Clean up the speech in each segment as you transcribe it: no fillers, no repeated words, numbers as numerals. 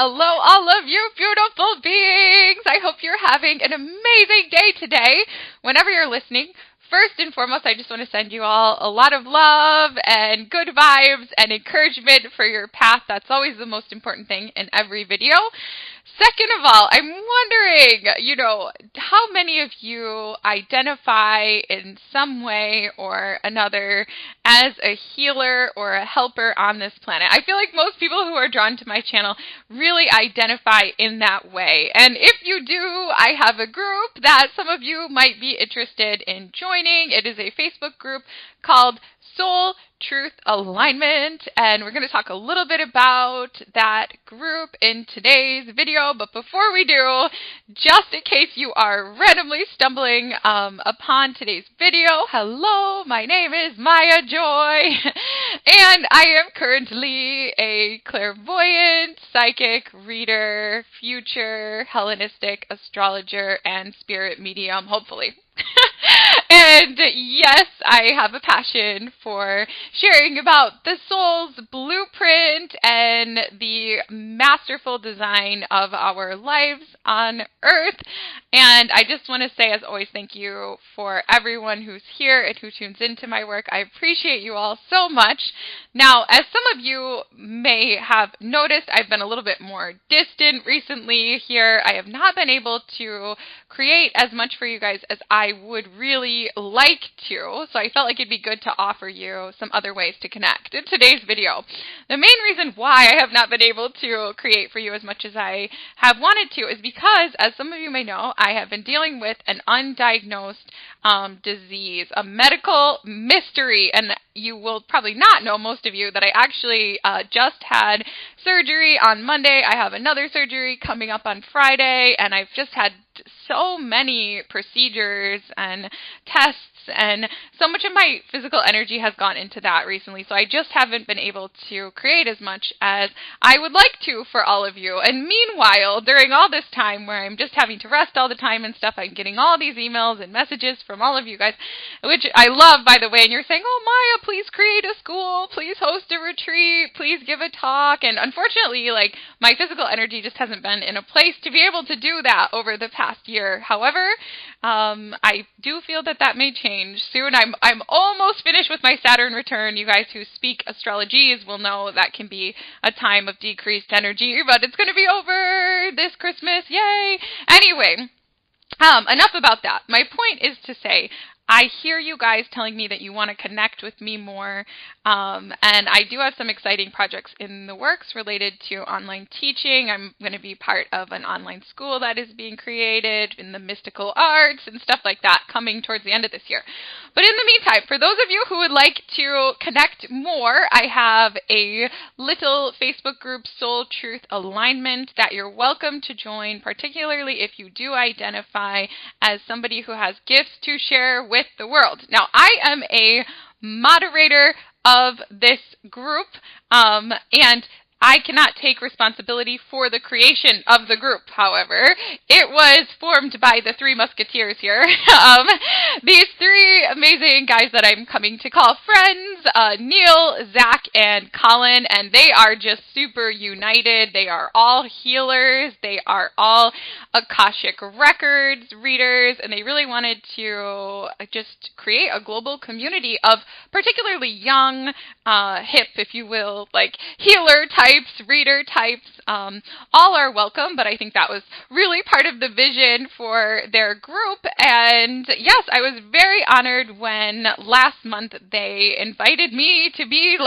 Hello, all of you beautiful beings. I hope you're having an amazing day today. Whenever you're listening, first and foremost, I just want to send you all a lot of love and good vibes and encouragement for your path. That's always the most important thing in every video. Second of all, I'm wondering, how many of you identify in some way or another as a healer or a helper on this planet? I feel like most people who are drawn to my channel really identify in that way. And if you do, I have a group that some of you might be interested in joining. It is a Facebook group called Soul Truth Alignment, and we're going to talk a little bit about that group in today's video. But before we do, just in case you are randomly stumbling upon today's video, hello, my name is Maya Joy, and I am currently a clairvoyant, psychic reader, future Hellenistic astrologer, and spirit medium, hopefully. And yes, I have a passion for sharing about the soul's blueprint and the masterful design of our lives on Earth. And I just want to say, as always, thank you for everyone who's here and who tunes into my work. I appreciate you all so much. Now, as some of you may have noticed, I've been a little bit more distant recently here. I have not been able to create as much for you guys as I would really like to, so I felt like it'd be good to offer you some other ways to connect in today's video. The main reason why I have not been able to create for you as much as I have wanted to is because, as some of you may know, I have been dealing with an undiagnosed disease, a medical mystery, and you will probably not know, most of you, that I actually just had surgery on Monday. I have another surgery coming up on Friday, and I've just had so many procedures and tests, and so much of my physical energy has gone into that recently, so I just haven't been able to create as much as I would like to for all of you. And meanwhile, during all this time where I'm just having to rest all the time and stuff, I'm getting all these emails and messages from all of you guys, which I love, by the way, and you're saying, oh, Maya, please create a school, please host a retreat, please give a talk. And unfortunately, my physical energy just hasn't been in a place to be able to do that over the past year. However, I do feel that may change soon. I'm almost finished with my Saturn return. You guys who speak astrologies will know that can be a time of decreased energy, but it's going to be over this Christmas. Yay! Anyway, enough about that. My point is to say, I hear you guys telling me that you want to connect with me more, and I do have some exciting projects in the works related to online teaching. I'm going to be part of an online school that is being created in the mystical arts and stuff like that coming towards the end of this year. But in the meantime, for those of you who would like to connect more, I have a little Facebook group, Soul Truth Alignment, that you're welcome to join, particularly if you do identify as somebody who has gifts to share with the world. Now, I am a moderator of this group, and I cannot take responsibility for the creation of the group, however. It was formed by the three musketeers here. These three amazing guys that I'm coming to call friends, Neil, Zach, and Colin, and they are just super united. They are all healers. They are all Akashic Records readers, and they really wanted to just create a global community of particularly young, hip, if you will, healer types, reader types. All are welcome, but I think that was really part of the vision for their group. And yes, I was very honored when last month they invited me to be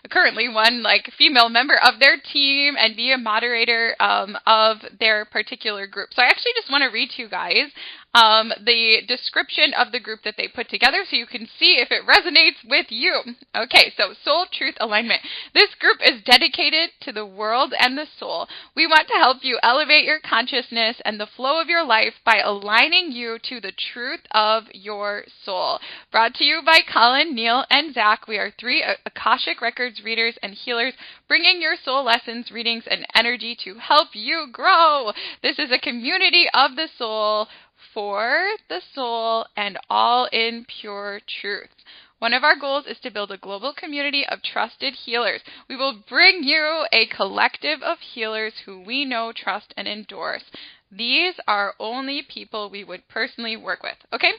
currently one female member of their team and be a moderator of their particular group. So I actually just want to read to you guys the description of the group that they put together so you can see if it resonates with you. Okay, so Soul Truth Alignment. This group is dedicated to the world and the soul. We want to help you elevate your consciousness and the flow of your life by aligning you to the truth of your soul. Brought to you by Colin, Neil, and Zach. We are three Akashic Records readers and healers, bringing your soul lessons, readings, and energy to help you grow. This is a community of the soul, for the soul, and all in pure truth. One of our goals is to build a global community of trusted healers. We will bring you a collective of healers who we know, trust, and endorse. These are only people we would personally work with. Okay?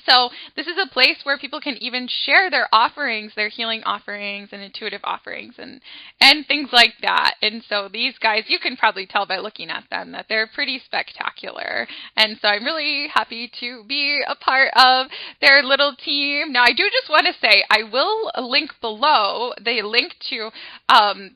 So this is a place where people can even share their offerings, their healing offerings and intuitive offerings and things like that. And so these guys, you can probably tell by looking at them that they're pretty spectacular. And so I'm really happy to be a part of their little team. Now, I do just want to say I will link below the link to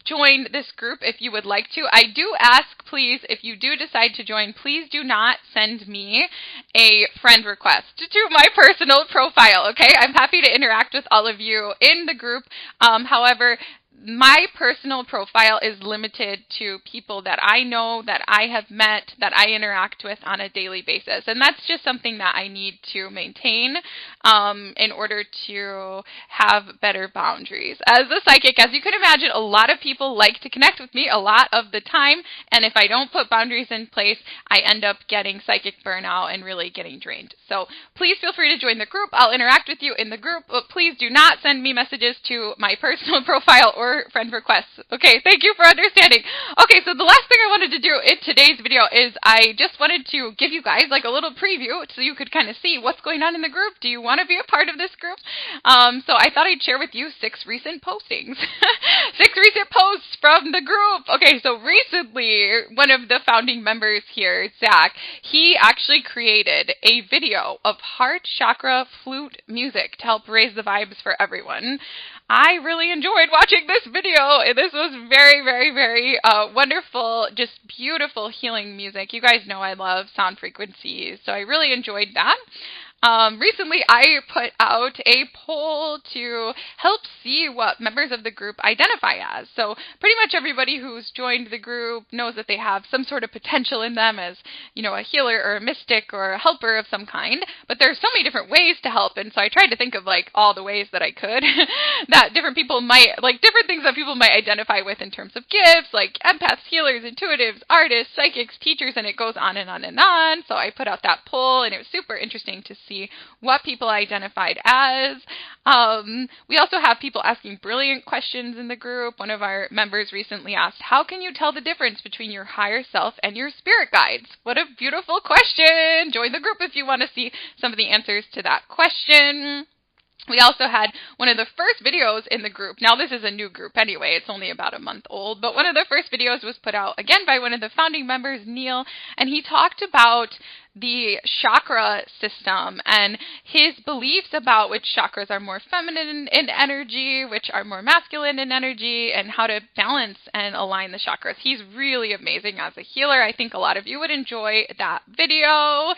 join this group if you would like to. I do ask, please, if you do decide to join, please do not send me a friend request to my personal profile, okay? I'm happy to interact with all of you in the group. However, my personal profile is limited to people that I know, that I have met, that I interact with on a daily basis. And that's just something that I need to maintain in order to have better boundaries. As a psychic, as you can imagine, a lot of people like to connect with me a lot of the time. And if I don't put boundaries in place, I end up getting psychic burnout and really getting drained. So please feel free to join the group. I'll interact with you in the group, but please do not send me messages to my personal profile or friend requests. Okay, thank you for understanding. Okay, so the last thing I wanted to do in today's video is I just wanted to give you guys like a little preview so you could kind of see what's going on in the group. Do you want to be a part of this group? So I thought I'd share with you 6 recent postings. 6 recent posts from the group. Okay, so recently, one of the founding members here, Zach, he actually created a video of heart chakra flute music to help raise the vibes for everyone. I really enjoyed watching this video. This was very, very, very wonderful, just beautiful healing music. You guys know I love sound frequencies, so I really enjoyed that. Recently, I put out a poll to help see what members of the group identify as. So pretty much everybody who's joined the group knows that they have some sort of potential in them as, you know, a healer or a mystic or a helper of some kind. But there's so many different ways to help, and so I tried to think of like all the ways that I could that different people might, like different things that people might identify with in terms of gifts, like empaths, healers, intuitives, artists, psychics, teachers, and it goes on and on and on. So I put out that poll, and it was super interesting to see what people identified as. We also have people asking brilliant questions in the group. One of our members recently asked, how can you tell the difference between your higher self and your spirit guides? What a beautiful question. Join the group if you want to see some of the answers to that question. We also had one of the first videos in the group. Now, this is a new group anyway. It's only about a month old. But one of the first videos was put out, again, by one of the founding members, Neil. And he talked about the chakra system and his beliefs about which chakras are more feminine in energy, which are more masculine in energy, and how to balance and align the chakras. He's really amazing as a healer. I think a lot of you would enjoy that video.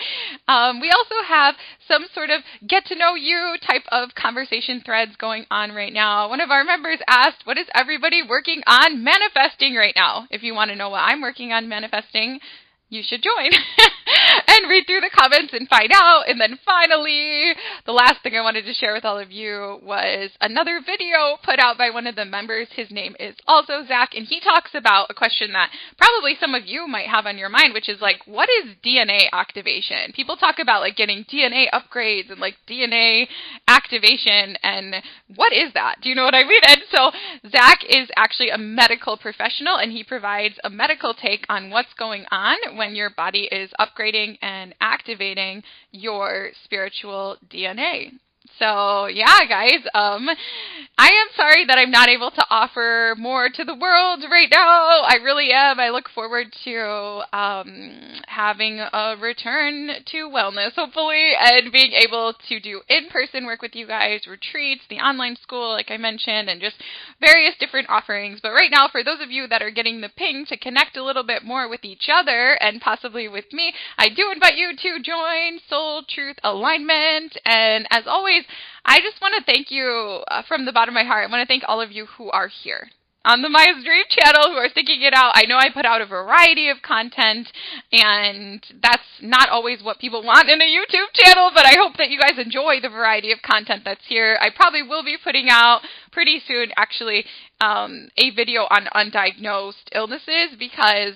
We also have some sort of get to know you type of conversation threads going on right now. One of our members asked, what is everybody working on manifesting right now? If you want to know what I'm working on manifesting, you should join and read through the comments and find out. And then finally, the last thing I wanted to share with all of you was another video put out by one of the members. His name is also Zach, and he talks about a question that probably some of you might have on your mind, which is like, what is DNA activation? People talk about like getting DNA upgrades and like DNA activation, and what is that? Do you know what I mean? And so Zach is actually a medical professional, and he provides a medical take on what's going on when your body is upgrading and activating your spiritual DNA. So yeah, guys, I am sorry that I'm not able to offer more to the world right now. I really am. I look forward to having a return to wellness, hopefully, and being able to do in-person work with you guys, retreats, the online school, like I mentioned, and just various different offerings. But right now, for those of you that are getting the ping to connect a little bit more with each other and possibly with me, I do invite you to join Soul Truth Alignment. And as always, I just want to thank you from the bottom of my heart. I want to thank all of you who are here on the Maya's Dream channel, who are sticking it out. I know I put out a variety of content, and that's not always what people want in a YouTube channel, but I hope that you guys enjoy the variety of content that's here. I probably will be putting out pretty soon, actually, a video on undiagnosed illnesses, because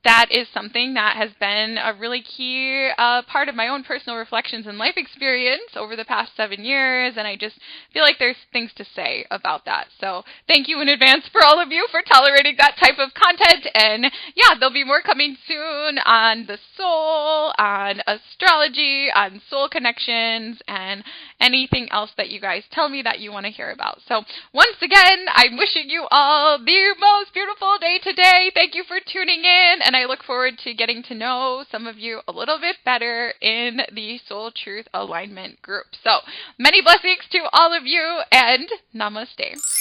that is something that has been a really key part of my own personal reflections and life experience over the past 7 years, and I just feel like there's things to say about that. So thank you in advance for all of you for tolerating that type of content, and yeah, there'll be more coming soon on the soul, on astrology, on soul connections, and anything else that you guys tell me that you want to hear about. So once again, I'm wishing you all the most beautiful day today. Thank you for tuning in, and I look forward to getting to know some of you a little bit better in the Soul Truth Alignment group. So many blessings to all of you, and namaste.